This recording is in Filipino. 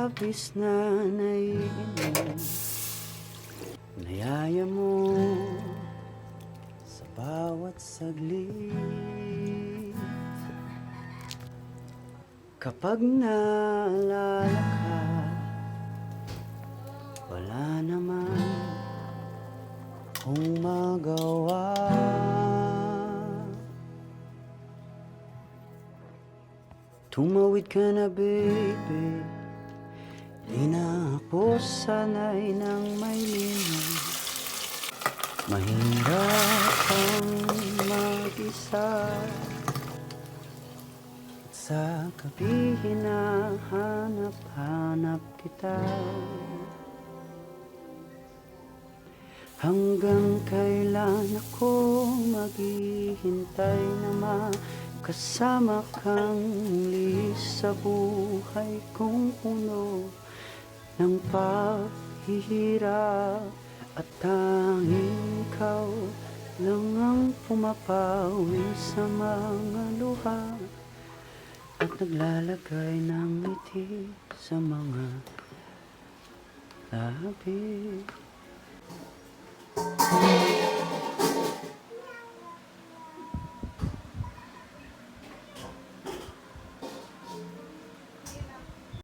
labis na naiinom, nayaya mo sa bawat saglit. Kapag naalala ka, wala naman akong magawa. Tumawid ka na, baby, di na ako sanay ng may linaw. Mahirap ang mag-isa, sa gabi hinahanap-hanap kita. Hanggang kailan ako maghihintay na makasama kang muli sa buhay kong puno ng paghihirap, at tanging ikaw lang ang pumapawi sa mga luha at naglalagay ng ngiti sa mga labi.